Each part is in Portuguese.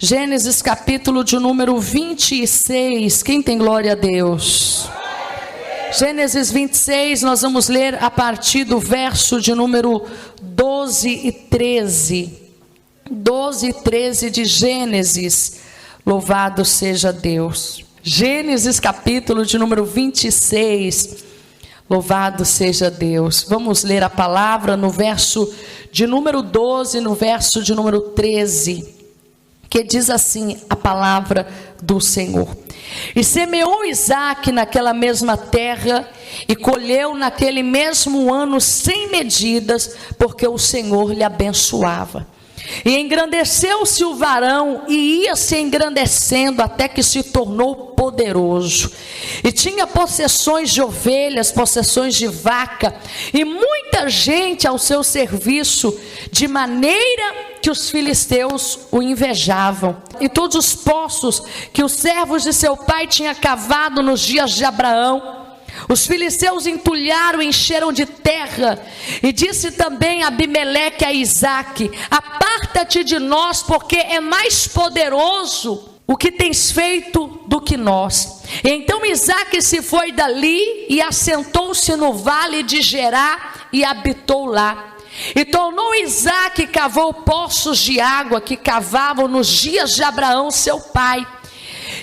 Gênesis capítulo de número 26, quem tem glória a Deus? Gênesis 26, nós vamos ler a partir do verso de número 12 e 13. 12 e 13 de Gênesis, louvado seja Deus. Gênesis capítulo de número 26, louvado seja Deus. Vamos ler a palavra no verso de número 12, no verso de número 13. Que diz assim a palavra do Senhor: e semeou Isaque naquela mesma terra, e colheu naquele mesmo ano sem medidas, porque o Senhor lhe abençoava. E engrandeceu-se o varão, e ia se engrandecendo, até que se tornou poderoso, e tinha possessões de ovelhas, possessões de vaca, e muita gente ao seu serviço, de maneira que os filisteus o invejavam. E todos os poços que os servos de seu pai tinham cavado nos dias de Abraão, os filisteus entulharam e encheram de terra. E disse também Abimeleque a Isaque: aparta-te de nós, porque é mais poderoso o que tens feito do que nós. E então Isaque se foi dali e assentou-se no vale de Gerá e habitou lá. E tornou Isaque e cavou poços de água que cavavam nos dias de Abraão seu pai,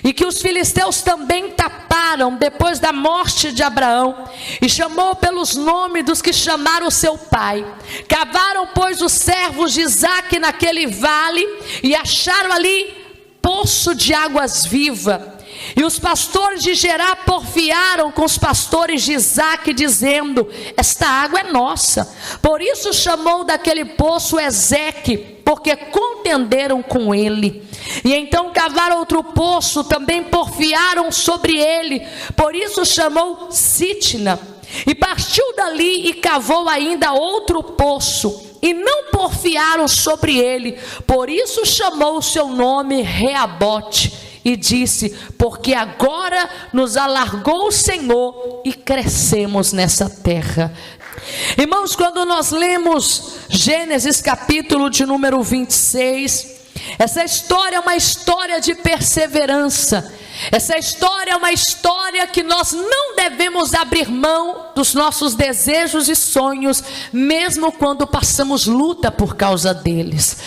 e que os filisteus também taparam depois da morte de Abraão, e chamou pelos nomes dos que chamaram seu pai. Cavaram, pois, os servos de Isaque naquele vale, e acharam ali poço de águas vivas. E os pastores de Gerá porfiaram com os pastores de Isaque, dizendo: esta água é nossa. Por isso chamou daquele poço Ezeque, porque contenderam com ele. E então cavaram outro poço, também porfiaram sobre ele, por isso chamou Sitna. E partiu dali e cavou ainda outro poço, e não porfiaram sobre ele, por isso chamou o seu nome Reabote. E disse: porque agora nos alargou o Senhor e crescemos nessa terra. Irmãos, quando nós lemos Gênesis capítulo de número 26, essa história é uma história de perseverança. Essa história é uma história que nós não devemos abrir mão dos nossos desejos e sonhos, mesmo quando passamos luta por causa deles.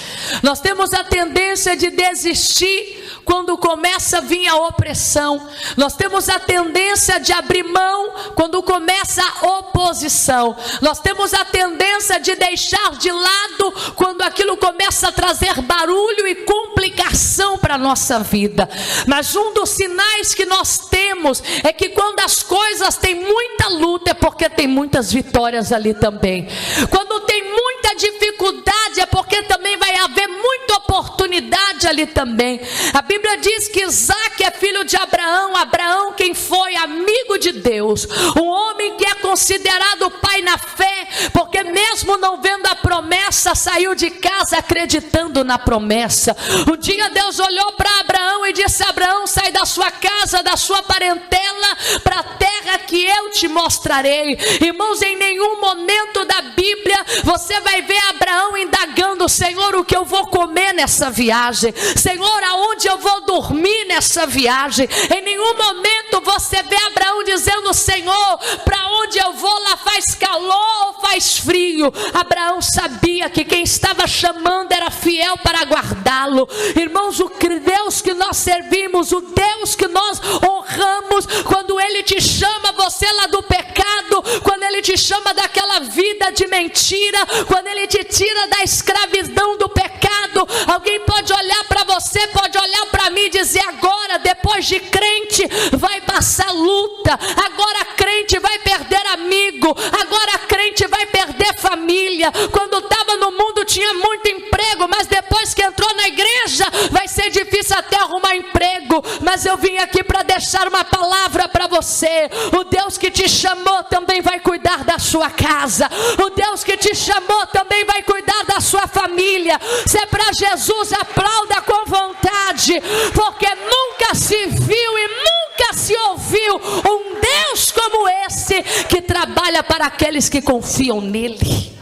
Nós temos a tendência de desistir quando começa a vir a opressão. Nós temos a tendência de abrir mão quando começa a oposição. Nós temos a tendência de deixar de lado quando aquilo começa a trazer barulho e complicação para a nossa vida. Mas um dos sinais que nós temos é que quando as coisas têm muita luta, é porque tem muitas vitórias ali também. Quando tem muita dificuldade, é porque também vai haver muita oportunidade ali também. A Bíblia diz que Isaque é filho de Abraão. Abraão, quem foi amigo de Deus, um homem que é considerado pai na fé, porque mesmo não vendo a promessa, saiu de casa acreditando na promessa. Um dia Deus olhou para Abraão e disse: Abraão, sai da sua casa, da sua parentela, para a terra que eu te mostrarei. Irmãos, em nenhum momento da Bíblia você vai ver Abraão indagando: Senhor, o que eu vou comer nessa viagem? Senhor, aonde eu vou dormir nessa viagem? Em nenhum momento você vê Abraão dizendo: Senhor, para onde eu vou? Lá faz calor ou faz frio? Abraão sabia que quem estava chamando era fiel para guardá-lo. Irmãos, o Deus que nós servimos, o Deus que nós honramos, quando Ele te chama você lá do pecado, quando Ele te chama daquela vida de mentira, quando Ele te tira da escravidão do pecado, alguém pode olhar para você, pode olhar para mim e dizer: agora, depois de crente, vai passar luta, agora crente vai perder amigo, agora crente vai perder família. Quando estava no mundo tinha muito emprego, mas depois que entrou na igreja vai ser difícil até arrumar emprego. Mas eu vim aqui para deixar uma palavra para você: o Deus que te chamou também vai cuidar da sua casa, o Deus que te chamou também vai cuidar da sua família. Se é para Jesus, aplauda com vontade, porque nunca se viu e nunca se ouviu um Deus como esse, que trabalha para aqueles que confiam nele.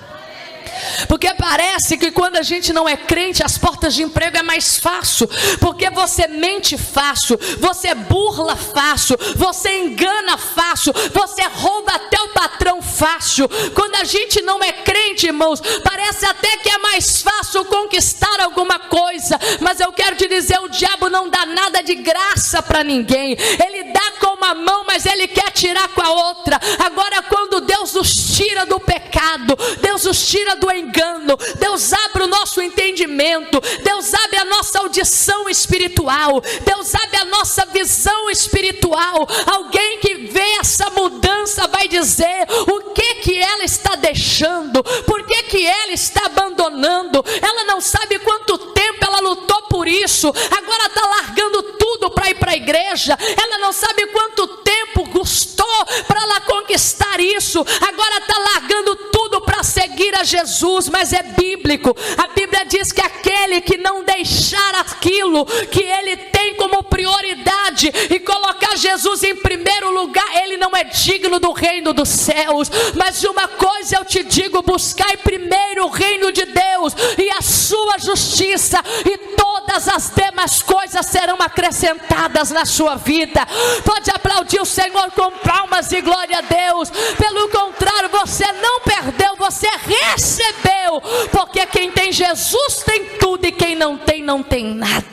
Porque parece que quando a gente não é crente, as portas de emprego é mais fácil, porque você mente fácil, você burla fácil, você engana fácil, você rouba até o patrão fácil. Quando a gente não é crente, irmãos, parece até que é mais fácil conquistar alguma coisa, mas eu quero te dizer, o diabo não dá nada de graça para ninguém. Ele dá com uma mão, mas ele quer tirar com a outra. Agora, quando Deus nos tira do pecado, Deus nos tira do engano, Deus abre o nosso entendimento, Deus abre a nossa audição espiritual, Deus abre a nossa visão espiritual. Alguém que vê essa mudança vai dizer o que ela está deixando, por que ela está abandonando. Ela não sabe quanto tempo ela lutou por isso, agora está largando tudo para ir para a igreja. Ela não sabe quanto tempo custou para ela conquistar isso, agora está largando tudo para seguir a Jesus. Mas é bíblico, a Bíblia diz que aquele que não deixar aquilo que ele tem como prioridade e colocar Jesus em primeiro lugar, ele não é digno do reino dos céus. Mas uma coisa eu te digo: buscai primeiro o reino de Deus e a sua justiça, e todas as demais coisas serão acrescentadas na sua vida. Pode aplaudir o Senhor com palmas e glória a Deus. Pelo contrário, você não perdeu, você recebeu, porque quem tem Jesus tem tudo, e quem não tem, não tem nada.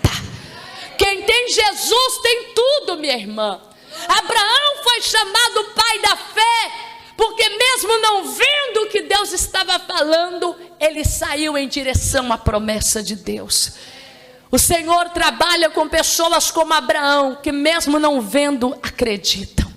Quem tem Jesus tem tudo, minha irmã. Abraão foi chamado pai da fé, porque mesmo não vendo o que Deus estava falando, ele saiu em direção à promessa de Deus. O Senhor trabalha com pessoas como Abraão, que mesmo não vendo, acreditam.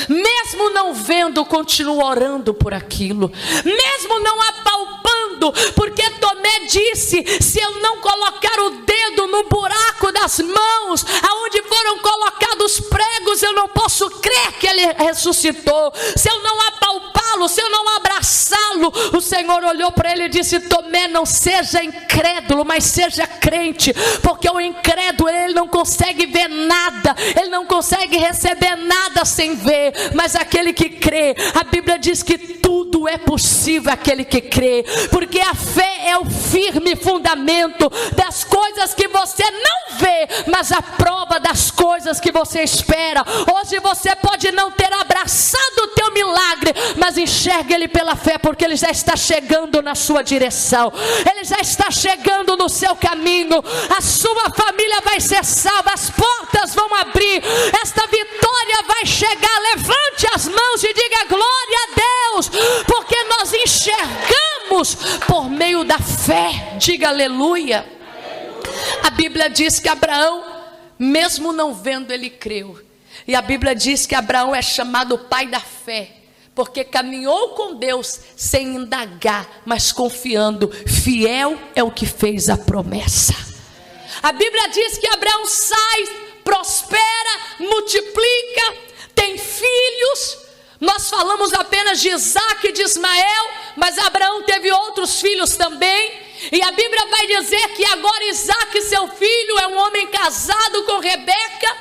Mesmo não vendo, continuam orando por aquilo. Mesmo não apalpando, porque Tomé disse: se eu não colocar o dedo no buraco das mãos, aonde foram colocados pregos, eu não posso crer que ele ressuscitou. Se eu não apalpá-lo, se eu não abraçá-lo, o Senhor olhou para ele e disse: Tomé, não seja incrédulo, mas seja crente. Porque o incrédulo, ele não consegue ver nada, ele não consegue receber nada sem ver. Mas aquele que crê, a Bíblia diz que tudo é possível aquele que crê, porque a fé é o firme fundamento das coisas que você não vê, mas a prova das coisas que você espera. Hoje você pode não ter abraçado o teu milagre, mas enxerga ele pela fé, porque ele já está chegando na sua direção, ele já está chegando no seu caminho. A sua família vai ser salva, as portas vão abrir, esta vitória vai chegar. Levante as mãos e diga glória a Deus, porque nós enxergamos por meio da fé. Diga aleluia. A Bíblia diz que Abraão, mesmo não vendo, ele creu. E a Bíblia diz que Abraão é chamado pai da fé, porque caminhou com Deus sem indagar, mas confiando. Fiel é o que fez a promessa. A Bíblia diz que Abraão sai, prospera, multiplica, tem filhos. Nós falamos apenas de Isaac e de Ismael, mas Abraão teve outros filhos também. E a Bíblia vai dizer que agora Isaac, seu filho, é um homem casado com Rebeca.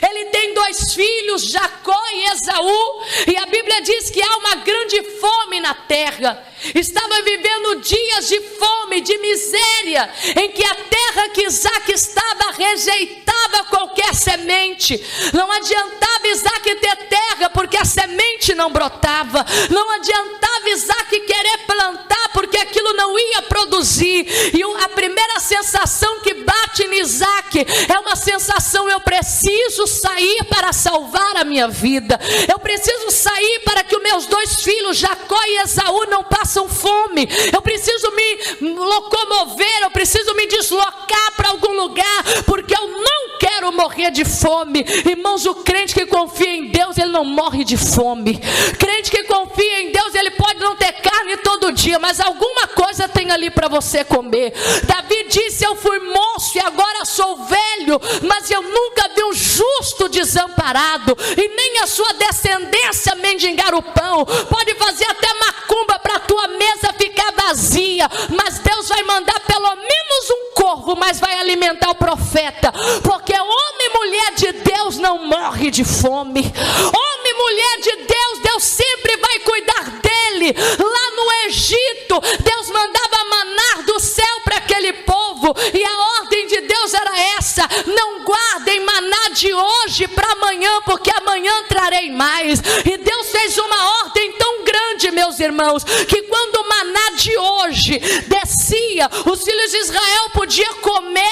Ele tem 2 filhos, Jacó e Esaú. E a Bíblia diz que há uma grande fome na terra. Estava vivendo dias de fome, de miséria, em que a terra que Isaac estava rejeitava qualquer semente. Não adiantava Isaac ter terra, porque a semente não brotava. Não adiantava Isaac querer plantar, porque aquilo não ia produzir. E a primeira sensação que bate em Isaac é uma sensação: eu preciso sair para salvar a minha vida. Eu preciso sair para que os meus 2 filhos, Jacó e Esaú, não passem fome. Eu preciso me locomover, eu preciso me deslocar para algum lugar, porque eu não quero morrer de fome. Irmãos, o crente que confia em Deus, ele não morre de fome. Crente que confia em Deus, ele pode não ter carne todo dia, mas alguma coisa tem ali para você comer. Davi disse: eu fui moço e agora sou velho, mas eu nunca vi um justo desamparado, e nem a sua descendência mendigar o pão. Pode fazer até macumba para a tua mesa ficar vazia, mas Deus vai mandar pelo menos um corvo, mas vai alimentar o profeta, porque homem e mulher de Deus não morre de fome. Homem e mulher de Deus, Deus sempre vai cuidar dele. Lá no Egito, Deus mandava povo, e a ordem de Deus era essa: não guardem maná de hoje para amanhã, porque amanhã trarei mais. E Deus fez uma ordem tão grande, meus irmãos, que quando o maná de hoje descia, os filhos de Israel podiam comer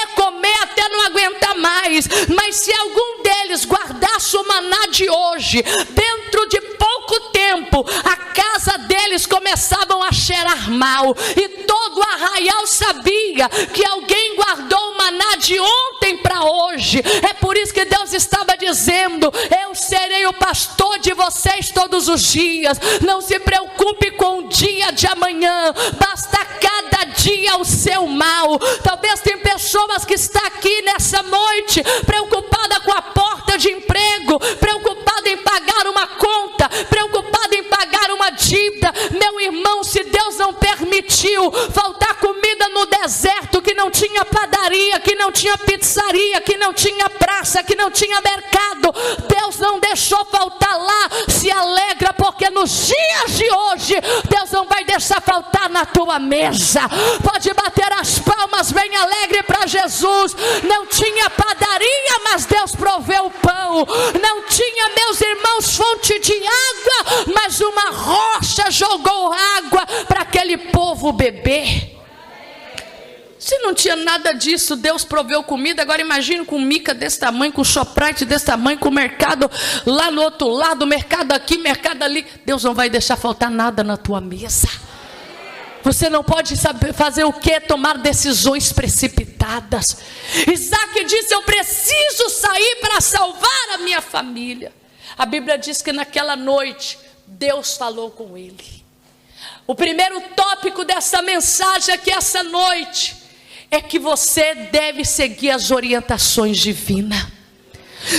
até não aguentar mais, mas se algum deles guardasse o maná de hoje, dentro de pouco tempo a casa deles começavam a cheirar mal, e todo o arraial sabia que alguém guardou o maná de ontem para hoje. É por isso que Deus estava dizendo: eu serei o pastor de vocês todos os dias, não se preocupe com o dia de amanhã, basta cada dia o seu mal. Talvez tem pessoas que estão aqui nessa noite preocupada com a porta de emprego, preocupada em pagar uma conta, preocupada em pagar uma dívida. Meu irmão, se Deus não permitiu faltar comida no deserto, que não tinha padaria, que não tinha pizzaria, que não tinha praça, que não tinha mercado, Deus não deixou faltar lá. Se alegra, porque nos dias de hoje Deus não vai deixar faltar na tua mesa. Pode bater as palmas bem alegre para Jesus. Não tinha padaria, mas Deus proveu o pão. Não tinha, meus irmãos, fonte de água, mas uma rocha jogou água para aquele povo beber. Se não tinha nada disso, Deus proveu comida. Agora imagine com mica desse tamanho, com Shoprite desse tamanho, com o mercado lá no outro lado, mercado aqui, mercado ali. Deus não vai deixar faltar nada na tua mesa. Você não pode saber fazer o que? Tomar decisões precipitadas. Isaac disse: eu preciso sair para salvar a minha família. A Bíblia diz que naquela noite Deus falou com ele. O primeiro tópico dessa mensagem aqui essa noite é que você deve seguir as orientações divinas.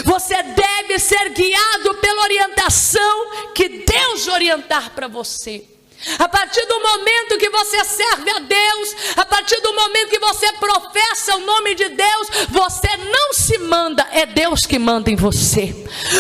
Você deve ser guiado pela orientação que Deus orientar para você. A partir do momento que você serve a Deus, a partir do momento que você professa o nome de Deus, você não se manda, é Deus que manda em você.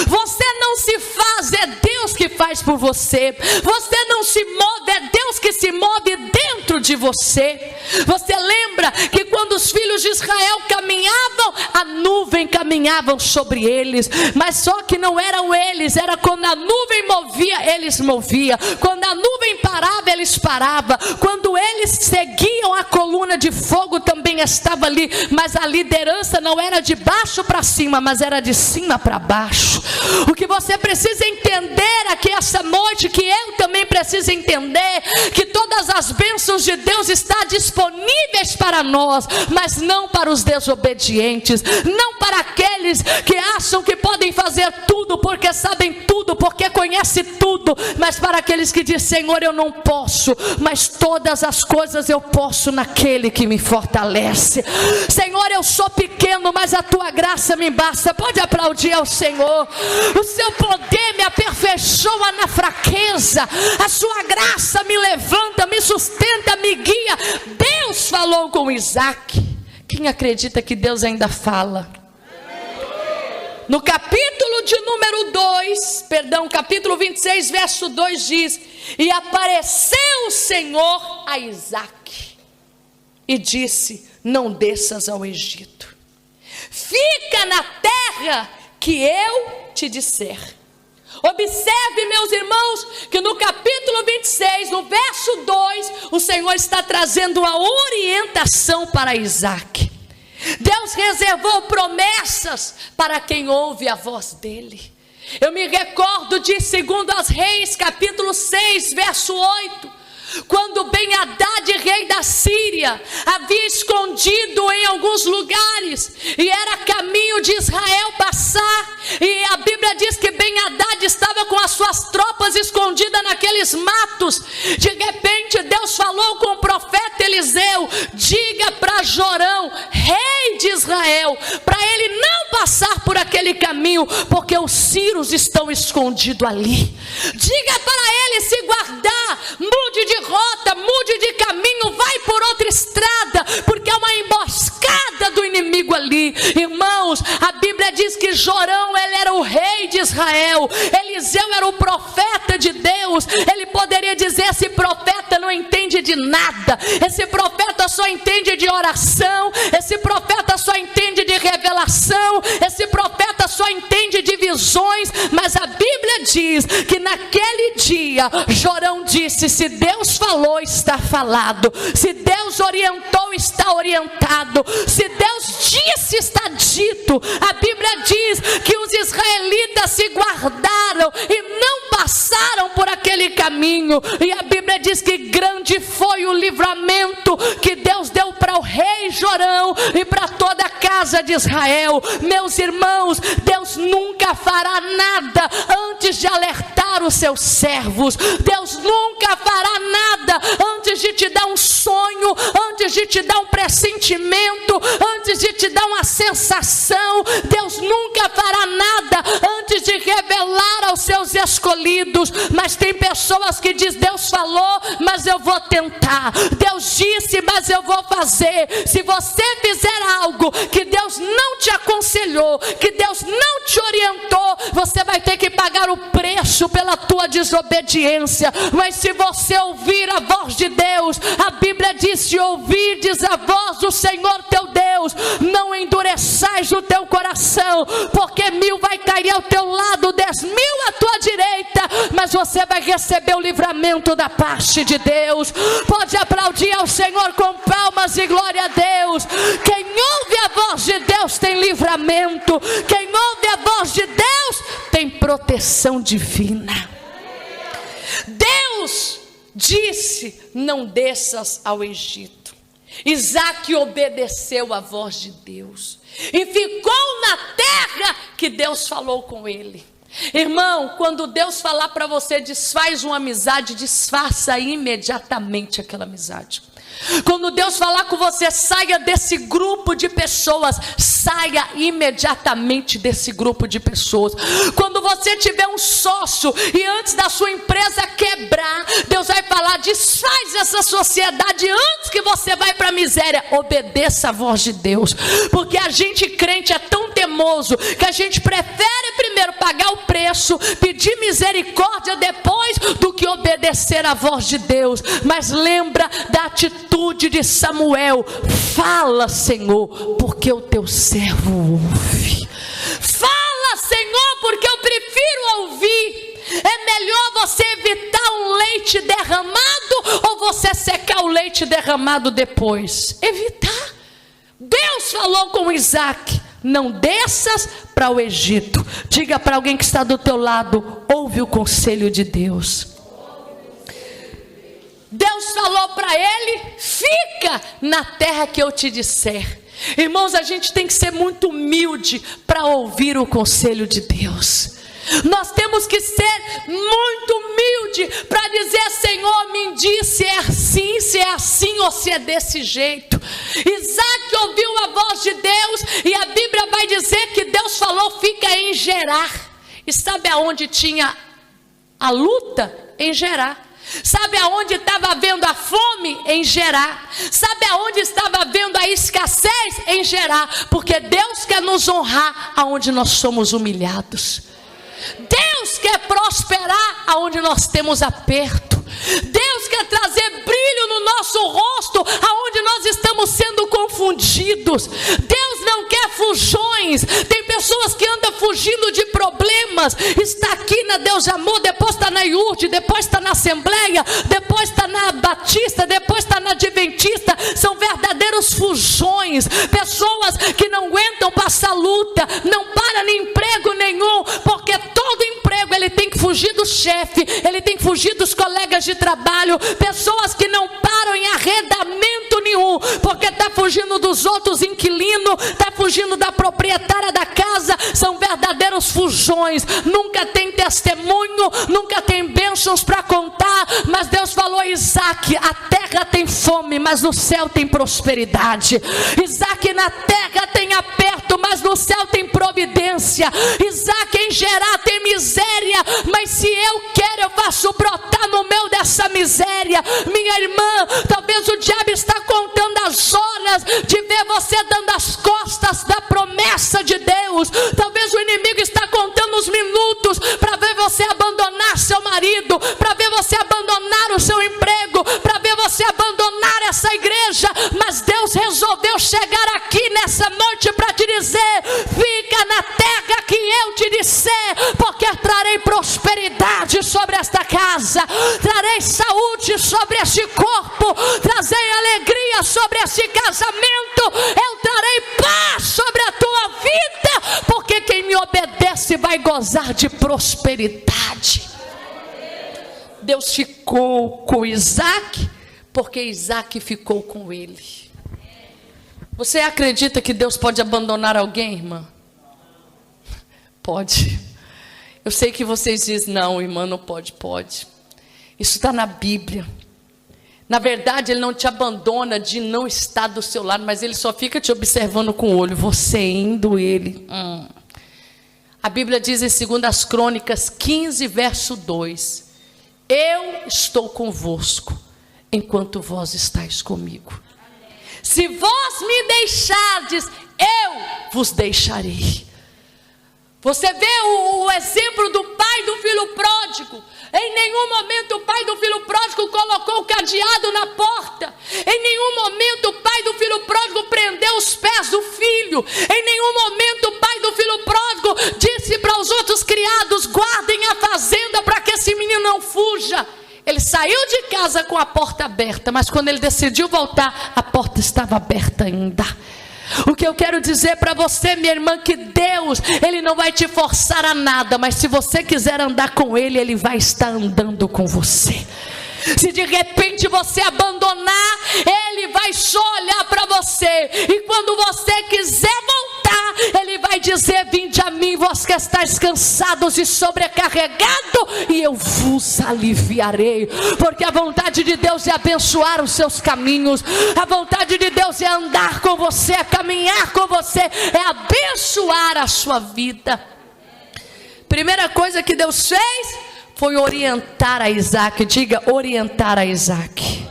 Você não se faz, é Deus que faz por você. Você não se move, é Deus que se move dentro de você. Você lembra que quando os filhos de Israel caminhavam, a nuvem caminhava sobre eles, mas só que não eram eles, era quando a nuvem movia, eles moviam. Quando a nuvem parava, eles paravam. Quando eles seguiam, a coluna de fogo também estava ali, mas a liderança não era de baixo para cima, mas era de cima para baixo. O que você precisa entender aqui essa noite, que eu também preciso entender, que todas as bênçãos de Deus estão disponíveis para nós, mas não para os desobedientes, não para aqueles que acham que podem fazer tudo, porque sabem tudo, porque conhecem tudo, mas para aqueles que dizem: Senhor, eu não posso, mas todas as coisas eu posso naquele que me fortalece. Senhor, eu sou pequeno, mas a tua graça me basta. Pode aplaudir ao Senhor. O seu poder me aperfeiçoa na fraqueza, a sua graça me levanta, me sustenta, me guia. Deus falou com Isaac. Quem acredita que Deus ainda fala? No capítulo de número 2, capítulo 26, verso 2 diz: e apareceu o Senhor a Isaac e disse: não desças ao Egito, fica na terra que eu te disser. Observe, meus irmãos, que no capítulo 26, no verso 2, o Senhor está trazendo a orientação para Isaac. Deus reservou promessas para quem ouve a voz dele. Eu me recordo de 2 Reis, capítulo 6, verso 8, quando Ben-Hadad, rei da Síria, havia escondido em alguns lugares, e era caminho de Israel passar, e a Bíblia diz que Ben-Hadad estava com as suas tropas escondidas naqueles matos. De repente Deus falou com o profeta Eliseu: diga para Jorão, rei de Israel, para ele não passar por aquele caminho, porque os sírios estão escondidos ali. Diga para ele se guardar, mude de rota, mude de caminho, vai por outra estrada, porque é uma emboscada do inimigo ali. Irmãos, a Bíblia diz que Jorão, ele era o rei de Israel, Eliseu era o profeta de Deus. Ele poderia dizer: esse profeta não entende entende de nada, esse profeta só entende de oração, esse profeta só entende de revelação, esse profeta só entende de visões. Mas a Bíblia diz que naquele dia Jorão disse: se Deus falou, está falado, se Deus orientou, está orientado, se Deus disse, está dito. A Bíblia diz que os israelitas se guardaram e não passaram por aquele caminho, e a Bíblia diz que grande foi o livramento que Deus deu para o rei Jorão e para toda a casa de Israel. Meus irmãos, Deus nunca fará nada antes de alertar os seus servos. Deus nunca fará nada antes de te dar um sonho, antes de te dar um pressentimento, antes de te dar uma sensação. Deus nunca fará nada antes de revelar aos seus escolhidos. Mas tem pessoas que dizem: Deus falou, mas eu vou tentar. Deus disse, mas eu vou fazer. Se você fizer algo que Deus não te aconselhou, que Deus não te orientou, você vai ter que pagar o preço pela tua desobediência. Mas se você ouvir a voz de Deus, a Bíblia diz: se ouvirdes a voz do Senhor teu Deus, não endureçais o teu coração, porque 1000 vai cair ao teu lado, 10.000 à tua direita, mas você vai receber o livramento da parte de Deus. Pode aplaudir ao Senhor com palmas e glória a Deus. Quem ouve a voz de Deus tem livramento, quem ouve a voz de Deus tem proteção divina. Deus disse: não desças ao Egito. Isaac obedeceu a voz de Deus e ficou na terra que Deus falou com ele. Irmão, quando Deus falar para você: desfaz uma amizade, desfaça imediatamente aquela amizade. Quando Deus falar com você: saia desse grupo de pessoas, saia imediatamente desse grupo de pessoas. Quando você tiver um sócio e antes da sua empresa quebrar, Deus vai falar: desfaz essa sociedade antes que você vai para a miséria. Obedeça a voz de Deus, porque a gente crente é tão teimoso que a gente prefere primeiro pagar o preço, pedir misericórdia depois, do que obedecer a voz de Deus. Mas lembra da atitude de Samuel: fala, Senhor, porque o teu servo ouve. Fala, Senhor, porque eu prefiro ouvir. É melhor você evitar um leite derramado ou você secar o leite derramado depois? Evitar. Deus falou com Isaac: não desças para o Egito. Diga para alguém que está do teu lado: ouve o conselho de Deus. Deus falou para ele: fica na terra que eu te disser. Irmãos, a gente tem que ser muito humilde para ouvir o conselho de Deus. Nós temos que ser muito humilde para dizer: Senhor, me diz se é assim ou se é desse jeito. Isaac ouviu a voz de Deus e a Bíblia vai dizer que Deus falou: fica em Gerar. E sabe aonde tinha a luta? Em Gerar. Sabe aonde estava havendo a fome? Em Gerar. Sabe aonde estava havendo a escassez? Em Gerar. Porque Deus quer nos honrar aonde nós somos humilhados. Deus quer prosperar aonde nós temos aperto. Deus quer trazer brilho no nosso rosto aonde nós estamos sendo confundidos. Deus não quer fujões. Tem pessoas que andam fugindo de problemas. Está aqui na Deus Amor, depois está na IURD, depois está na Assembleia, depois está na Batista, depois está na Adventista. São verdadeiros fujões. Pessoas que não aguentam passar luta, não param em emprego nenhum, porque todo emprego ele tem que fugir do chefe, ele tem que fugir dos colegas de trabalho. Pessoas que não param em arrendamento nenhum, porque está fugindo dos outros inquilinos, está fugindo da proprietária da casa. São verdadeiros fujões. Nunca tem testemunho, nunca tem bênçãos para contar. Mas Deus falou: Isaac, a terra tem fome, mas no céu tem prosperidade. Isaac, na terra tem aperto, mas no céu tem providência. Isaac, em Gerar tem miséria, mas se eu quero, eu faço brotar no meio dessa miséria. Minha irmã, talvez o diabo está contando as horas de ver você dando as costas da promessa de Deus. Talvez o inimigo está contando os minutos para ver você abandonar seu marido, para ver você abandonar o seu emprego, para ver você resolveu chegar aqui nessa noite para te dizer: fica na terra que eu te disser, porque trarei prosperidade sobre esta casa, trarei saúde sobre este corpo, trazei alegria sobre este casamento, eu trarei paz sobre a tua vida, porque quem me obedece vai gozar de prosperidade. Deus ficou com Isaac, porque Isaac ficou com ele. Você acredita que Deus pode abandonar alguém, irmã? Pode. Eu sei que vocês dizem: não, irmã, não pode. Pode. Isso está na Bíblia. Na verdade, Ele não te abandona de não estar do seu lado, mas Ele só fica te observando com o olho, você indo, Ele. A Bíblia diz em 2 Crônicas 15, verso 2: eu estou convosco, enquanto vós estáis comigo. Se vós me deixardes, eu vos deixarei. Você vê o exemplo do pai do filho pródigo. Em nenhum momento o pai do filho pródigo colocou o cadeado na porta. Em nenhum momento o pai do filho pródigo prendeu os pés do filho. Em nenhum momento o pai do filho pródigo disse para os outros criados: guardem a fazenda para que esse menino não fuja. Ele saiu de casa com a porta aberta, mas quando ele decidiu voltar, a porta estava aberta ainda. O que eu quero dizer para você, minha irmã, que Deus, Ele não vai te forçar a nada, mas se você quiser andar com Ele, Ele vai estar andando com você. Se de repente você abandonar, Ele vai só olhar para você, e quando você quiser voltar, Ele vai dizer: vinde a mim, vós que estáis cansados e sobrecarregados, e eu vos aliviarei. Porque a vontade de Deus é abençoar os seus caminhos, a vontade de Deus é andar com você, é caminhar com você, é abençoar a sua vida. Primeira coisa que Deus fez foi orientar a Isaac. Diga: orientar a Isaac.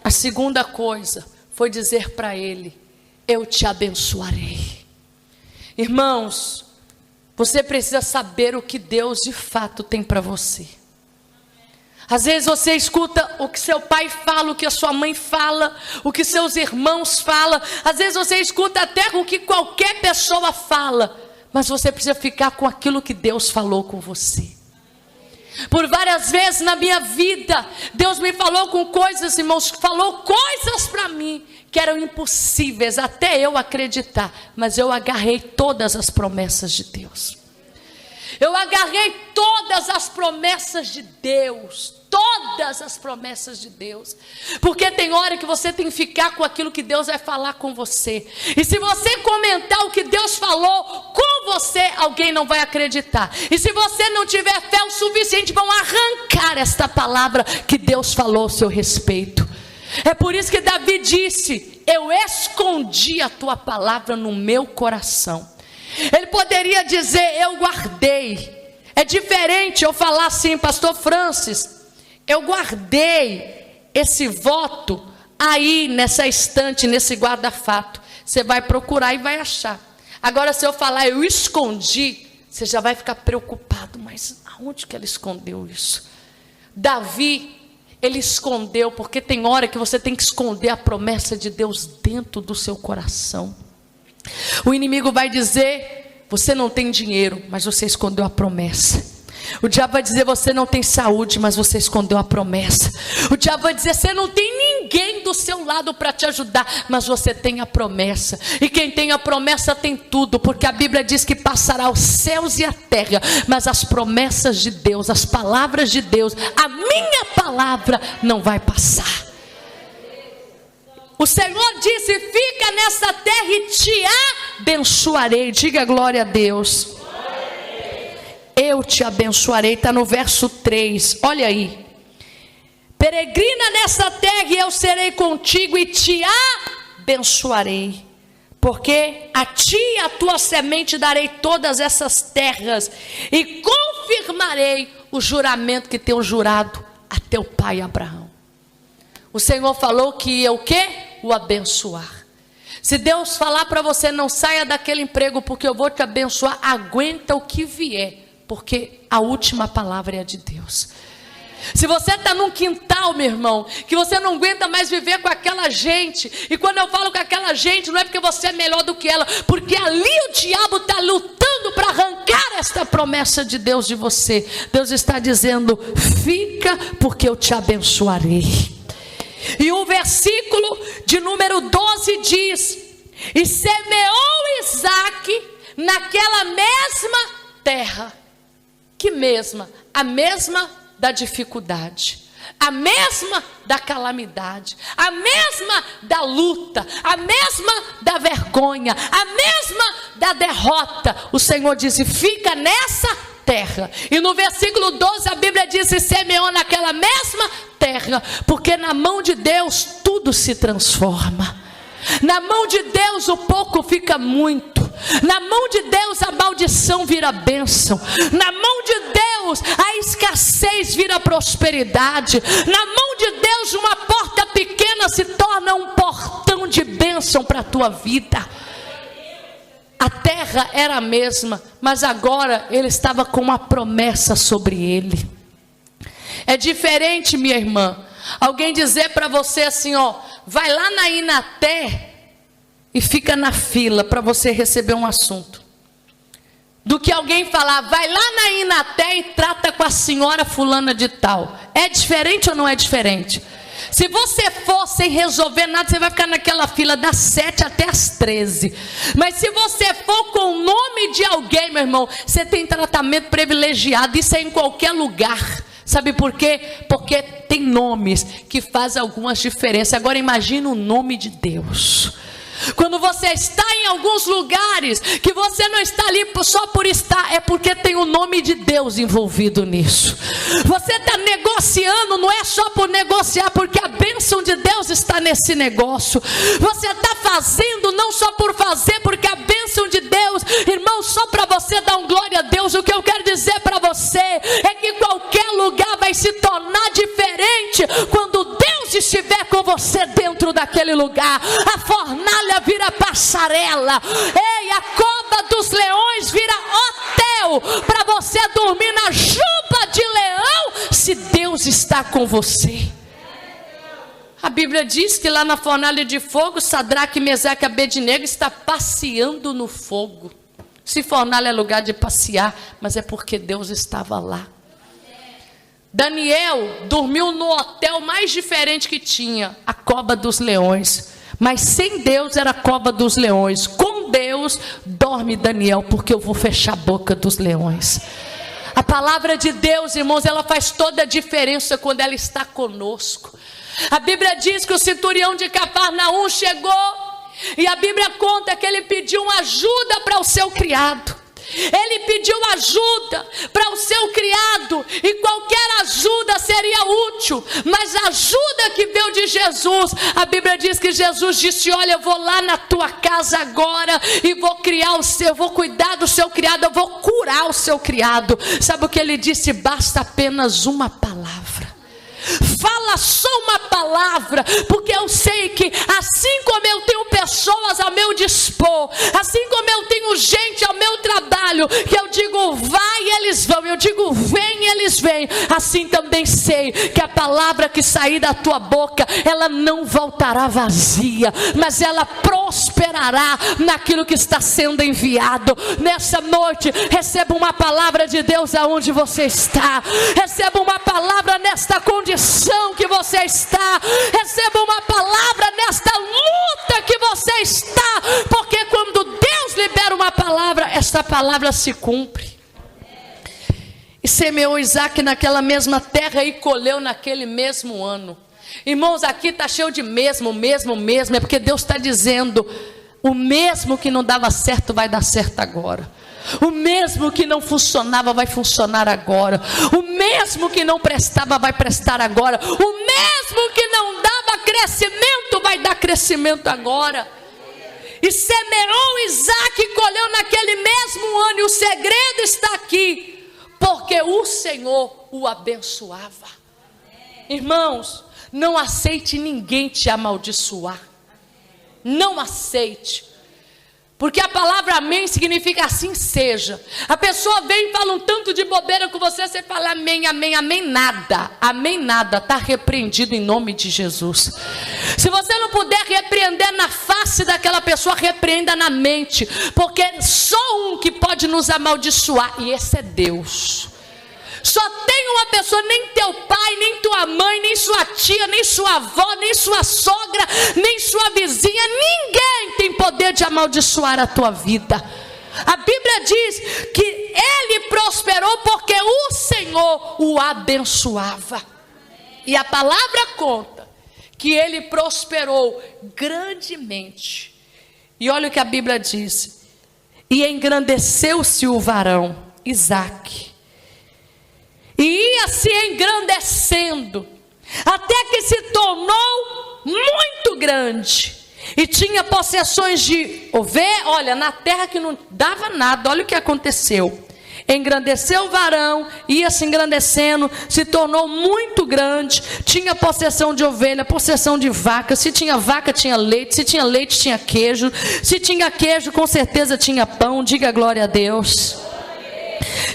A segunda coisa foi dizer para ele: eu te abençoarei. Irmãos, você precisa saber o que Deus de fato tem para você. Às vezes você escuta o que seu pai fala, o que a sua mãe fala, o que seus irmãos falam. Às vezes você escuta até o que qualquer pessoa fala, mas você precisa ficar com aquilo que Deus falou com você. Por várias vezes na minha vida, Deus me falou com coisas, irmãos, falou coisas para mim que eram impossíveis até eu acreditar, mas eu agarrei todas as promessas de Deus. Eu agarrei todas as promessas de Deus, todas as promessas de Deus, porque tem hora que você tem que ficar com aquilo que Deus vai falar com você, e se você comentar o que Deus falou com você, alguém não vai acreditar, e se você não tiver fé o suficiente, vão arrancar esta palavra que Deus falou ao seu respeito. É por isso que Davi disse: eu escondi a tua palavra no meu coração. Ele poderia dizer: eu guardei. É diferente eu falar assim: pastor Francis, eu guardei esse voto aí nessa estante, nesse guarda-fato. Você vai procurar e vai achar. Agora, se eu falar eu escondi, você já vai ficar preocupado. Mas aonde que ela escondeu isso? Davi, ele escondeu, porque tem hora que você tem que esconder a promessa de Deus dentro do seu coração. O inimigo vai dizer: você não tem dinheiro, mas você escondeu a promessa. O diabo vai dizer: você não tem saúde, mas você escondeu a promessa. O diabo vai dizer: você não tem ninguém do seu lado para te ajudar, mas você tem a promessa. E quem tem a promessa tem tudo, porque a Bíblia diz que passará os céus e a terra, mas as promessas de Deus, as palavras de Deus, a minha palavra não vai passar. O Senhor disse: fica nessa terra e te abençoarei. Diga glória a Deus. Eu te abençoarei, está no verso 3, olha aí. Peregrina nessa terra e eu serei contigo e te abençoarei, porque a ti e a tua semente darei todas essas terras, e confirmarei o juramento que tenho jurado a teu pai Abraão. O Senhor falou que ia o quê? O abençoar. Se Deus falar para você: não saia daquele emprego porque eu vou te abençoar, aguenta o que vier, porque a última palavra é a de Deus. Se você está num quintal, meu irmão, que você não aguenta mais viver com aquela gente, e quando eu falo com aquela gente, não é porque você é melhor do que ela, porque ali o diabo está lutando para arrancar esta promessa de Deus de você. Deus está dizendo: fica, porque eu te abençoarei. E o versículo de número 12 diz: e semeou Isaque naquela mesma terra. Que mesma? A mesma da dificuldade, a mesma da calamidade, a mesma da luta, a mesma da vergonha, a mesma da derrota. O Senhor disse: fica nessa terra. E no versículo 12 a Bíblia diz: e semeou naquela mesma terra, porque na mão de Deus tudo se transforma. Na mão de Deus o pouco fica muito. Na mão de Deus a maldição vira bênção. Na mão de Deus a escassez vira prosperidade. Na mão de Deus uma porta pequena se torna um portão de bênção para a tua vida. A terra era a mesma, mas agora ele estava com uma promessa sobre ele. É diferente, minha irmã, alguém dizer para você assim, ó: vai lá na Inaté e fica na fila para você receber um assunto, do que alguém falar: vai lá na Inaté e trata com a senhora fulana de tal. É diferente ou não é diferente? Se você for sem resolver nada, você vai ficar naquela fila das 7 até as 13. Mas se você for com o nome de alguém, meu irmão, você tem tratamento privilegiado. Isso é em qualquer lugar. Sabe por quê? Porque tem nomes que fazem algumas diferenças. Agora imagine o nome de Deus. Quando você está em alguns lugares, que você não está ali só por estar, é porque tem o nome de Deus envolvido nisso. Você está negociando, não é só por negociar, porque a bênção de Deus está nesse negócio. Você está fazendo não só por fazer, porque a bênção de Deus, irmão, só para você dar um glória a Deus. O que eu quero dizer para você é que qualquer lugar vai se tornar diferente quando Deus estiver com você dentro daquele lugar. A fornalha vira passarela, ei, a cova dos leões vira hotel para você dormir na juba de leão, se Deus está com você. A Bíblia diz que lá na fornalha de fogo, Sadraque, Mesaque e Abednego está passeando no fogo. Se fornalha é lugar de passear, mas é porque Deus estava lá. Daniel dormiu no hotel mais diferente que tinha, a cova dos leões. Mas sem Deus era a cova dos leões. Com Deus dorme Daniel, porque eu vou fechar a boca dos leões. A palavra de Deus, irmãos, ela faz toda a diferença quando ela está conosco. A Bíblia diz que o centurião de Cafarnaum chegou, e a Bíblia conta que ele pediu uma ajuda para o seu criado. Ele pediu ajuda para o seu criado, e qualquer ajuda seria útil, mas a ajuda que veio de Jesus, a Bíblia diz que Jesus disse: olha, eu vou lá na tua casa agora e vou vou cuidar do seu criado, eu vou curar o seu criado. Sabe o que ele disse? Basta apenas uma palavra. Fala só uma palavra, porque eu sei que assim como eu tenho pessoas ao meu dispor, assim como eu tenho gente ao meu trabalho, que eu digo vai e eles vão, eu digo vem e eles vêm, assim também sei que a palavra que sair da tua boca, ela não voltará vazia, mas ela prosperará naquilo que está sendo enviado. Nessa noite, receba uma palavra de Deus aonde você está, receba uma palavra nesta condição que você está, receba uma palavra nesta luta que você está, porque quando Deus libera uma palavra, esta palavra se cumpre. E semeou Isaque naquela mesma terra e colheu naquele mesmo ano. Irmãos, aqui está cheio de mesmo, é porque Deus está dizendo: o mesmo que não dava certo vai dar certo agora. O mesmo que não funcionava vai funcionar agora. O mesmo que não prestava vai prestar agora. O mesmo que não dava crescimento vai dar crescimento agora. E semeou Isaque e colheu naquele mesmo ano. E o segredo está aqui, porque o Senhor o abençoava. Irmãos, não aceite ninguém te amaldiçoar. Não aceite. Porque a palavra amém significa assim seja. A pessoa vem e fala um tanto de bobeira com você, você fala amém, amém, amém, nada. Amém, nada, está repreendido em nome de Jesus. Se você não puder repreender na face daquela pessoa, repreenda na mente. Porque só um que pode nos amaldiçoar, e esse é Deus. Só tem uma pessoa, nem teu pai, nem tua mãe, nem sua tia, nem sua avó, nem sua sogra, nem sua vizinha, ninguém tem poder de amaldiçoar a tua vida. A Bíblia diz que ele prosperou porque o Senhor o abençoava. E a palavra conta que ele prosperou grandemente. E olha o que a Bíblia diz: e engrandeceu-se o varão Isaque, e ia se engrandecendo, até que se tornou muito grande, e tinha possessões de ovelha. Olha, na terra que não dava nada, olha o que aconteceu. Engrandeceu o varão, ia se engrandecendo, se tornou muito grande, tinha possessão de ovelha, possessão de vaca. Se tinha vaca, tinha leite, se tinha leite, tinha queijo, se tinha queijo, com certeza tinha pão. Diga glória a Deus.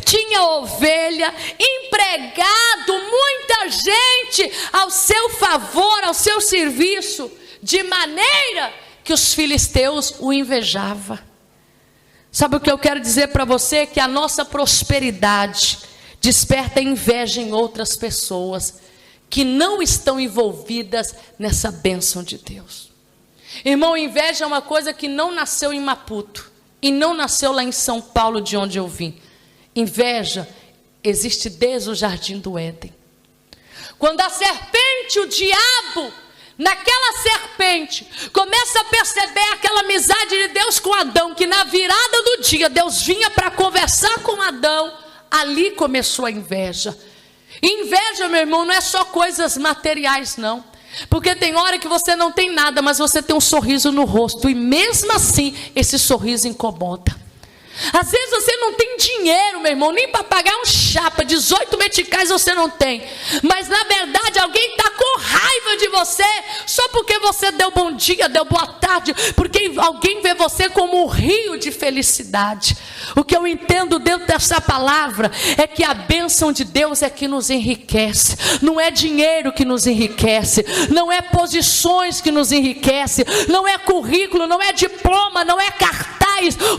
Tinha ovelha, empregado, muita gente ao seu favor, ao seu serviço, de maneira que os filisteus o invejavam. Sabe o que eu quero dizer para você? Que a nossa prosperidade desperta inveja em outras pessoas que não estão envolvidas nessa bênção de Deus. Irmão, inveja é uma coisa que não nasceu em Maputo e não nasceu lá em São Paulo, de onde eu vim. Inveja existe desde o jardim do Éden. Quando a serpente, o diabo, naquela serpente, começa a perceber aquela amizade de Deus com Adão, que na virada do dia Deus vinha para conversar com Adão, ali começou a inveja. E inveja, meu irmão, não é só coisas materiais, não. Porque tem hora que você não tem nada, mas você tem um sorriso no rosto, e mesmo assim esse sorriso incomoda. Às vezes você não tem dinheiro, meu irmão, nem para pagar um chapa, 18 meticais você não tem. Mas na verdade alguém está com raiva de você, só porque você deu bom dia, deu boa tarde, porque alguém vê você como um rio de felicidade. O que eu entendo dentro dessa palavra é que a bênção de Deus é que nos enriquece. Não é dinheiro que nos enriquece, não é posições que nos enriquece, não é currículo, não é diploma, não é cartaz.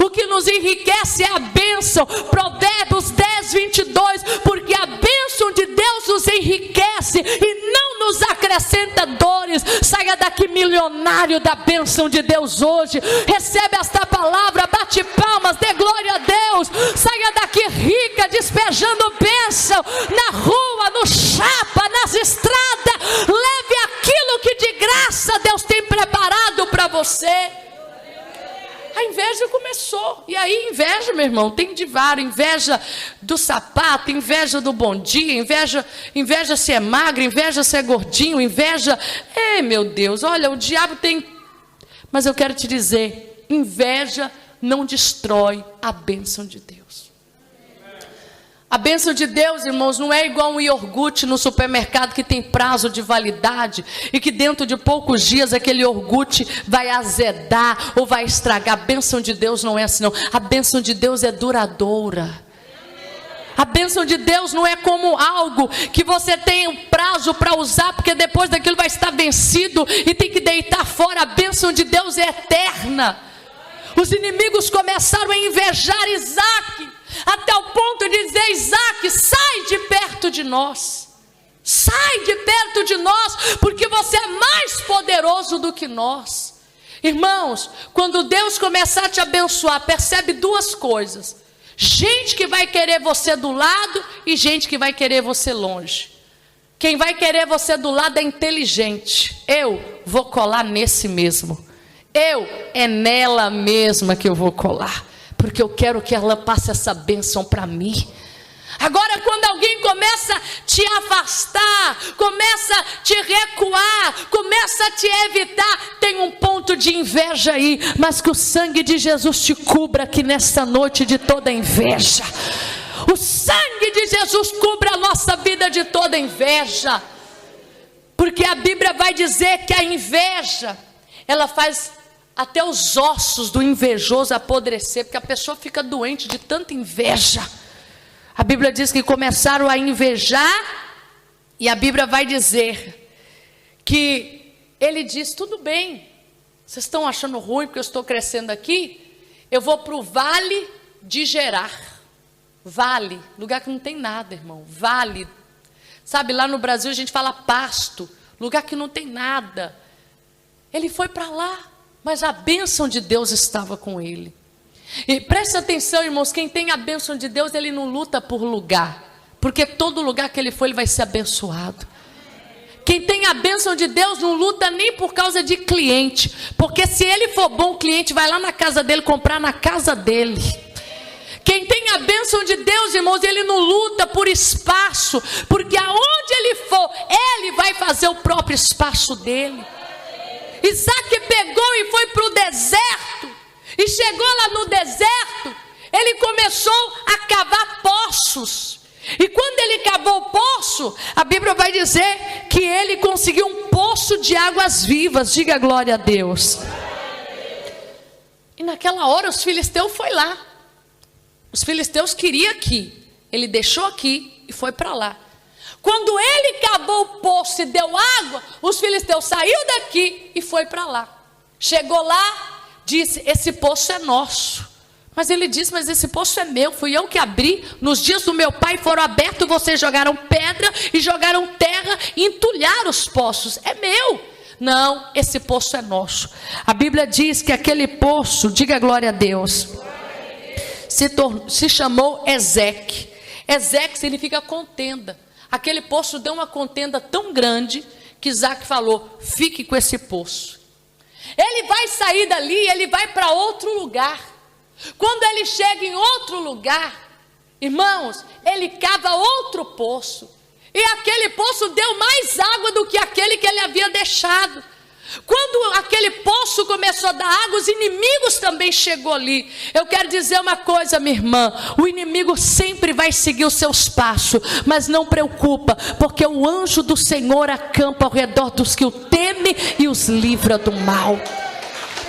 O que nos enriquece é a bênção. Provérbios 10, 22. Porque a bênção de Deus nos enriquece e não nos acrescenta dores. Saia daqui milionário da bênção de Deus hoje. Recebe esta palavra, bate palmas, dê glória a Deus. Saia daqui rica, despejando bênção na rua, no chapa, nas estradas. Leve aquilo que de graça Deus tem preparado para você. A inveja começou. E aí inveja, meu irmão, tem de vários. Inveja do sapato, inveja do bom dia, inveja se é magro, inveja se é gordinho, inveja... meu Deus, olha, o diabo tem... Mas eu quero te dizer, inveja não destrói a bênção de Deus. A bênção de Deus, irmãos, não é igual um iogurte no supermercado que tem prazo de validade e que dentro de poucos dias aquele iogurte vai azedar ou vai estragar. A bênção de Deus não é assim, não. A bênção de Deus é duradoura. A bênção de Deus não é como algo que você tem um prazo para usar, porque depois daquilo vai estar vencido e tem que deitar fora. A bênção de Deus é eterna. Os inimigos começaram a invejar Isaque, até o ponto de dizer: Isaque, sai de perto de nós. Sai de perto de nós, porque você é mais poderoso do que nós. Irmãos, quando Deus começar a te abençoar, percebe duas coisas: gente que vai querer você do lado e gente que vai querer você longe. Quem vai querer você do lado é inteligente. Eu vou colar nesse mesmo. É nela mesma que eu vou colar, porque eu quero que ela passe essa bênção para mim. Agora, quando alguém começa a te afastar, começa a te recuar, começa a te evitar, tem um ponto de inveja aí, mas que o sangue de Jesus te cubra aqui nesta noite de toda inveja. O sangue de Jesus cubra a nossa vida de toda inveja, porque a Bíblia vai dizer que a inveja, ela faz até os ossos do invejoso apodrecer, porque a pessoa fica doente de tanta inveja. A Bíblia diz que começaram a invejar, e a Bíblia vai dizer que ele diz: tudo bem, vocês estão achando ruim porque eu estou crescendo aqui? Eu vou para o vale de Gerar. Vale, lugar que não tem nada, irmão. Vale. Sabe, lá no Brasil a gente fala pasto, lugar que não tem nada. Ele foi para lá, mas a bênção de Deus estava com ele. E preste atenção, irmãos, quem tem a bênção de Deus, ele não luta por lugar, porque todo lugar que ele for, ele vai ser abençoado. Quem tem a bênção de Deus não luta nem por causa de cliente, porque se ele for bom cliente, vai lá na casa dele comprar na casa dele. Quem tem a bênção de Deus, irmãos, ele não luta por espaço, porque aonde ele for, ele vai fazer o próprio espaço dele. Isaac pegou e foi para o deserto, e chegou lá no deserto, ele começou a cavar poços. E quando ele cavou o poço, a Bíblia vai dizer que ele conseguiu um poço de águas vivas. Diga glória a Deus. E naquela hora os filisteus foram lá. Os filisteus queriam aqui. Ele deixou aqui e foi para lá. Quando ele cavou o poço e deu água, os filisteus saiu daqui e foi para lá. Chegou lá, disse: esse poço é nosso. Mas ele disse: mas esse poço é meu, fui eu que abri. Nos dias do meu pai foram abertos, vocês jogaram pedra e jogaram terra e entulharam os poços. É meu. Não, esse poço é nosso. A Bíblia diz que aquele poço, diga glória a Deus, se chamou Ezeque. Ezeque significa contenda. Aquele poço deu uma contenda tão grande que Isaac falou: fique com esse poço. Ele vai sair dali, ele vai para outro lugar. Quando ele chega em outro lugar, irmãos, ele cava outro poço, e aquele poço deu mais água do que aquele que ele havia deixado. Quando aquele poço começou a dar água, os inimigos também chegou ali. Eu quero dizer uma coisa, minha irmã: o inimigo sempre vai seguir os seus passos, mas não preocupa, porque o anjo do Senhor acampa ao redor dos que o temem e os livra do mal.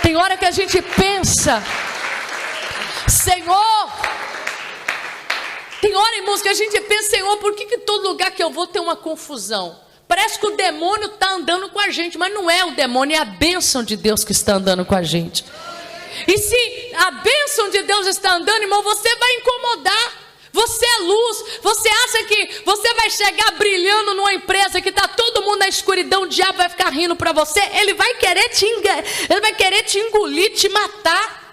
Tem hora que a gente pensa: Senhor, tem hora, irmãos, que a gente pensa: Senhor, por que todo lugar que eu vou tem uma confusão? Parece que o demônio está andando com a gente, mas não é o demônio, é a bênção de Deus que está andando com a gente. E se a bênção de Deus está andando, irmão, você vai incomodar. Você é luz. Você acha que você vai chegar brilhando numa empresa que está todo mundo na escuridão, o diabo vai ficar rindo para você? Ele vai querer te engolir, te matar.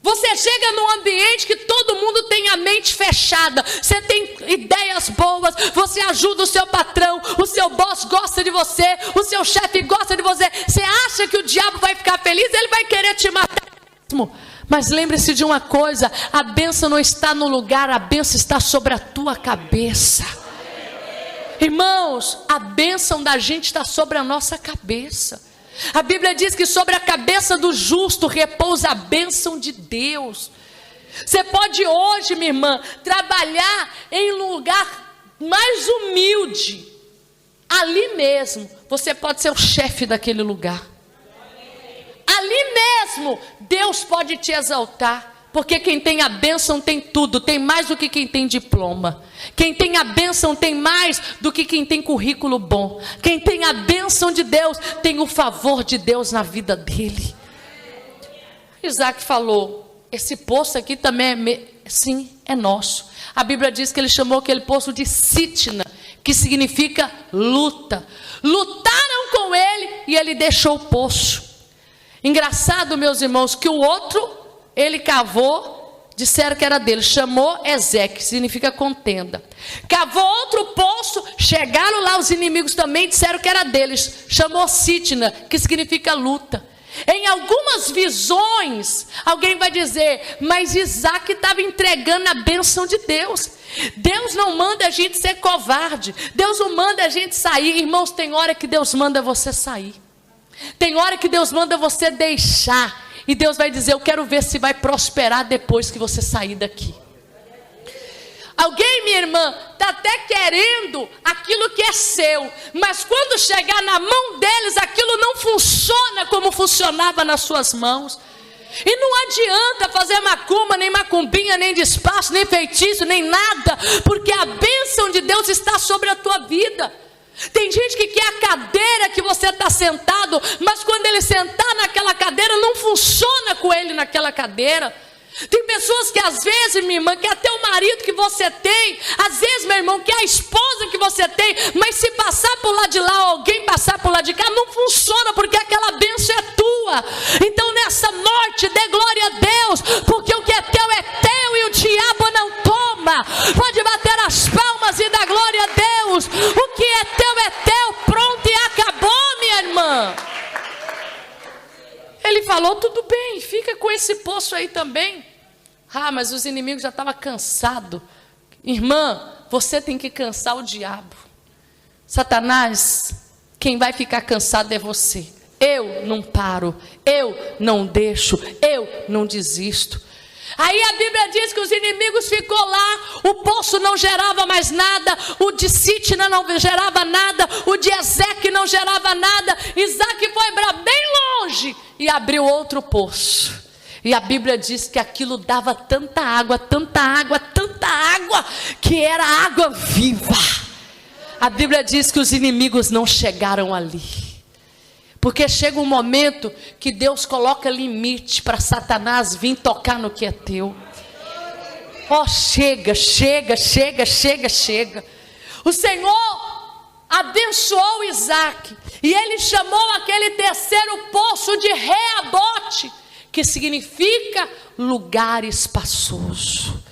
Você chega num ambiente que todo mundo tem a mente fechada, você tem ideias boas, você ajuda o seu patrão, o seu boss gosta de você, o seu chefe gosta de você. Você acha que o diabo vai ficar feliz? Ele vai querer te matar mesmo. Mas lembre-se de uma coisa: a bênção não está no lugar, a bênção está sobre a tua cabeça. Irmãos, a bênção da gente está sobre a nossa cabeça. A Bíblia diz que sobre a cabeça do justo repousa a bênção de Deus. Você pode hoje, minha irmã, trabalhar em um lugar mais humilde. Ali mesmo, você pode ser o chefe daquele lugar. Ali mesmo, Deus pode te exaltar. Porque quem tem a bênção tem tudo, tem mais do que quem tem diploma. Quem tem a bênção tem mais do que quem tem currículo bom. Quem tem a bênção de Deus tem o favor de Deus na vida dele. Isaac falou: esse poço aqui também sim, é nosso. A Bíblia diz que ele chamou aquele poço de Sitna, que significa luta. Lutaram com ele e ele deixou o poço. Engraçado, meus irmãos, que o outro, ele cavou, disseram que era dele, chamou Ezeque, significa contenda. Cavou outro poço, chegaram lá os inimigos também, disseram que era deles, chamou Sitna, que significa luta. Em algumas visões, alguém vai dizer: mas Isaac estava entregando a bênção de Deus. Deus não manda a gente ser covarde, Deus não manda a gente sair. Irmãos, tem hora que Deus manda você sair, tem hora que Deus manda você deixar. E Deus vai dizer: eu quero ver se vai prosperar depois que você sair daqui. Alguém, minha irmã, está até querendo aquilo que é seu, mas quando chegar na mão deles, aquilo não funciona como funcionava nas suas mãos. E não adianta fazer macumba, nem macumbinha, nem despacho, nem feitiço, nem nada, porque a bênção de Deus está sobre a tua vida. Tem gente que quer a cadeira que você está sentado, mas quando ele sentar naquela cadeira, não funciona com ele naquela cadeira. Tem pessoas que às vezes, minha irmã, quer até o marido que você tem, às vezes, meu irmão, quer a esposa que você tem, mas se passar por lá de lá, alguém passar por lá de cá, não funciona, porque aquela bênção é tua. Então nessa noite, dê glória a Deus, porque o que é teu e o diabo não toma. Pode bater as palmas e dar glória a Deus. O que é teu, pronto e acabou, minha irmã. Ele falou, tudo bem, fica com esse poço aí também. Ah, mas os inimigos já estavam cansados. Irmã, você tem que cansar o diabo. Satanás, quem vai ficar cansado é você. Eu não paro, eu não deixo, eu não desisto. Aí a Bíblia diz que os inimigos ficou lá, o poço não gerava mais nada, o de Sitna não gerava nada, o de Ezeque não gerava nada. Isaac foi para bem longe e abriu outro poço. E a Bíblia diz que aquilo dava tanta água, que era água viva. A Bíblia diz que os inimigos não chegaram ali. Porque chega um momento que Deus coloca limite para Satanás vir tocar no que é teu. Oh, chega. O Senhor abençoou Isaac. E ele chamou aquele terceiro poço de Reabote, que significa lugar espaçoso.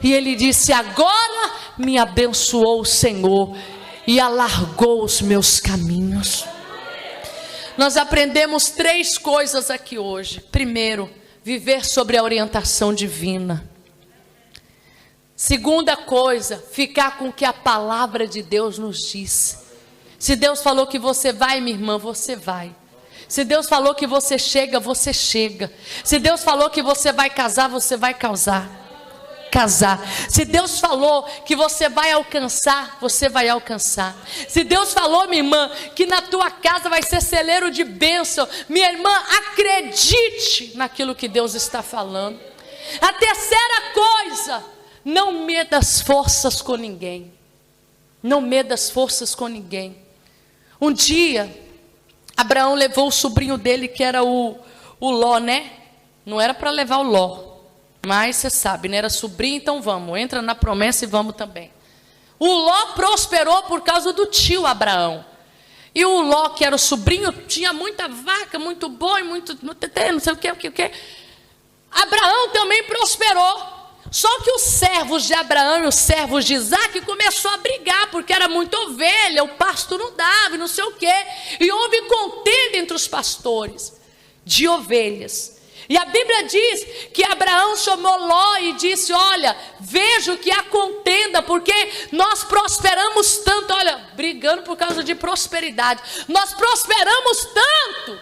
E ele disse, agora me abençoou o Senhor e alargou os meus caminhos. Nós aprendemos 3 coisas aqui hoje. Primeiro, viver sobre a orientação divina. Segunda coisa, ficar com o que a palavra de Deus nos diz. Se Deus falou que você vai, minha irmã, você vai. Se Deus falou que você chega, você chega. Se Deus falou que você vai casar, você vai casar. Se Deus falou que você vai alcançar, você vai alcançar. Se Deus falou, minha irmã, que na tua casa vai ser celeiro de bênção, minha irmã, acredite naquilo que Deus está falando. A terceira coisa, não meda as forças com ninguém. Não meda as forças com ninguém. Um dia, Abraão levou o sobrinho dele, que era o Ló, né? Não era para levar o Ló, mas você sabe, né? Era sobrinho, então vamos, entra na promessa e vamos também. O Ló prosperou por causa do tio Abraão. E o Ló, que era o sobrinho, tinha muita vaca, muito boi, muito não sei o que. Abraão também prosperou. Só que os servos de Abraão e os servos de Isaac começou a brigar, porque era muita ovelha, o pasto não dava, e não sei o quê. E houve contenda entre os pastores de ovelhas. E a Bíblia diz que Abraão chamou Ló e disse, olha, vejo que há contenda, porque nós prosperamos tanto, olha, brigando por causa de prosperidade. Nós prosperamos tanto,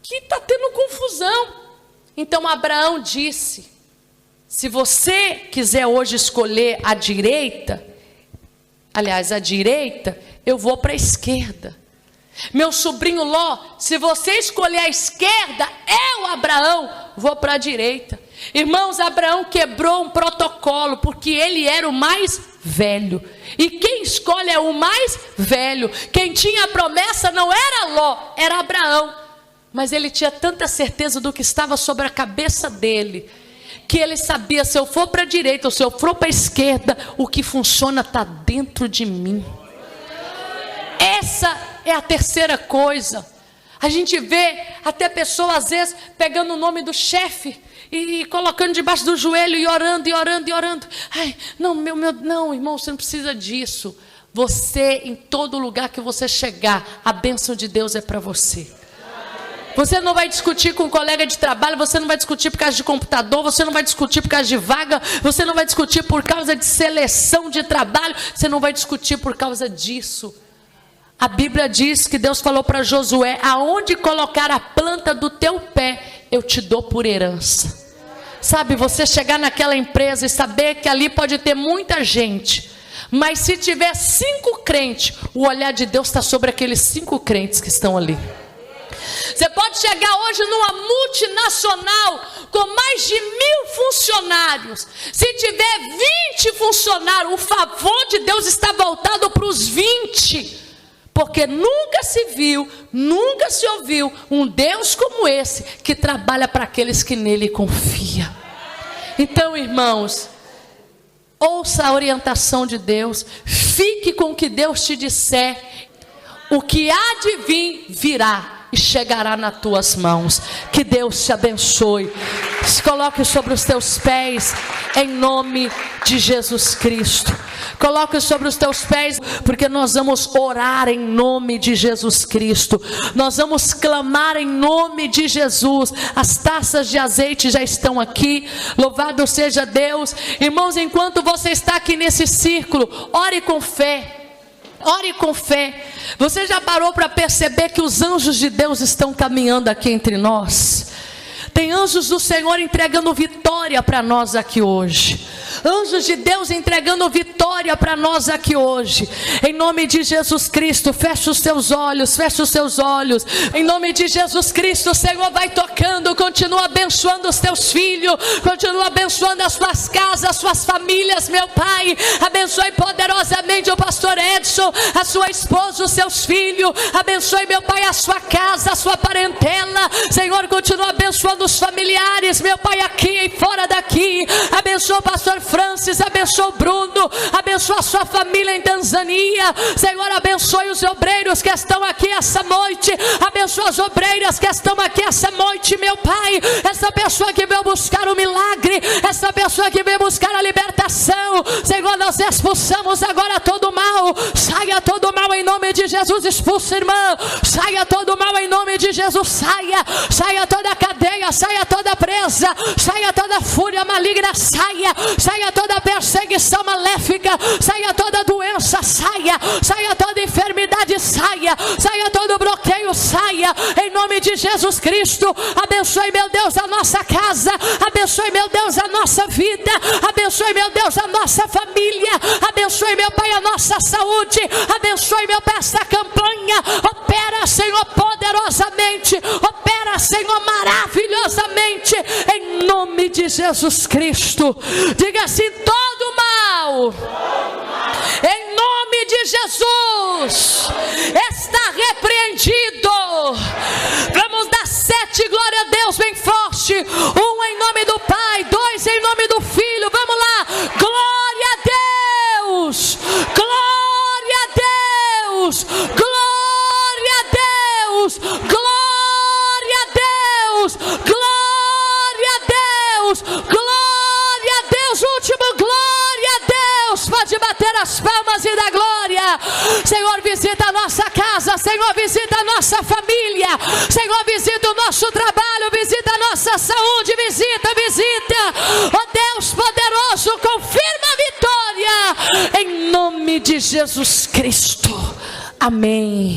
que está tendo confusão. Então Abraão disse, se você quiser hoje escolher a direita, eu vou para a esquerda. Meu sobrinho Ló, se você escolher a esquerda, eu, Abraão, vou para a direita. Irmãos, Abraão quebrou um protocolo, porque ele era o mais velho. E quem escolhe é o mais velho. Quem tinha a promessa não era Ló, era Abraão. Mas ele tinha tanta certeza do que estava sobre a cabeça dele, que ele sabia, se eu for para a direita ou se eu for para a esquerda, o que funciona está dentro de mim. Essa é a terceira coisa. A gente vê até pessoas às vezes pegando o nome do chefe e colocando debaixo do joelho e orando. Ai, não, não, irmão, você não precisa disso. Você, em todo lugar que você chegar, a bênção de Deus é para você. Você não vai discutir com um colega de trabalho, você não vai discutir por causa de computador, você não vai discutir por causa de vaga, você não vai discutir por causa de seleção de trabalho, você não vai discutir por causa disso. A Bíblia diz que Deus falou para Josué, aonde colocar a planta do teu pé, eu te dou por herança. Sabe, você chegar naquela empresa e saber que ali pode ter muita gente, mas se tiver 5 crentes, o olhar de Deus está sobre aqueles 5 crentes que estão ali. Você pode chegar hoje numa multinacional com mais de 1000 funcionários. Se tiver 20 funcionários, o favor de Deus está voltado para os 20. Porque nunca se viu, nunca se ouviu um Deus como esse, que trabalha para aqueles que nele confiam. Então, irmãos, ouça a orientação de Deus, fique com o que Deus te disser, o que há de vir, virá e chegará nas tuas mãos. Que Deus te abençoe. Se coloque sobre os teus pés, em nome de Jesus Cristo. Coloque sobre os teus pés, porque nós vamos orar em nome de Jesus Cristo. Nós vamos clamar em nome de Jesus. As taças de azeite já estão aqui. Louvado seja Deus. Irmãos, enquanto você está aqui nesse círculo, ore com fé. Ore com fé. Você já parou para perceber que os anjos de Deus estão caminhando aqui entre nós? Tem anjos do Senhor entregando vitória para nós aqui hoje. Anjos de Deus entregando vitória para nós aqui hoje. Em nome de Jesus Cristo, feche os seus olhos, feche os seus olhos. Em nome de Jesus Cristo, o Senhor vai tocando, continua abençoando os teus filhos, continua abençoando as suas casas, as suas famílias, meu Pai. Abençoe poderosamente o pastor Edson, a sua esposa, os seus filhos. Abençoe, meu Pai, a sua casa, a sua parentela. Senhor, continua abençoando os familiares, meu Pai, aqui e fora daqui. Abençoa o pastor Francis, abençoa o Bruno, abençoa a sua família em Tanzânia. Senhor, abençoe os obreiros que estão aqui essa noite, abençoa as obreiras que estão aqui essa noite, meu Pai. Essa pessoa que veio buscar o milagre, essa pessoa que veio buscar a libertação, Senhor, nós expulsamos agora todo mal. Saia todo mal em nome de Jesus, expulsa, irmã. Saia todo mal em nome de Jesus, saia toda a cadeia, saia toda presa, saia toda fúria maligna, saia toda perseguição maléfica, saia toda doença, saia toda enfermidade, saia todo bloqueio, saia em nome de Jesus Cristo. Abençoe, meu Deus, a nossa casa, abençoe, meu Deus, a nossa vida, abençoe, meu Deus, a nossa família, abençoe, meu Pai, a nossa saúde, abençoe, meu Pai, essa campanha. Opera, Senhor, poderosamente, opera, Senhor, maravilhosamente, em nome de Jesus Cristo. Diga assim: todo mal, em nome de Jesus, está repreendido. Vamos dar 7, glória a Deus, bem forte. 1 em nome do Pai, 2 em nome do Filho. Vamos lá, glória a Deus, glória a Deus, glória a Deus, glória a Deus, glória a Deus, glória a Deus. Último, glória a Deus. Pode bater as palmas e dar glória. Senhor, visita a nossa casa, Senhor, visita a nossa família, Senhor, visita o nosso trabalho, visita a nossa saúde, visita. Oh Deus poderoso, confirma a vitória em nome de Jesus Cristo. Amém.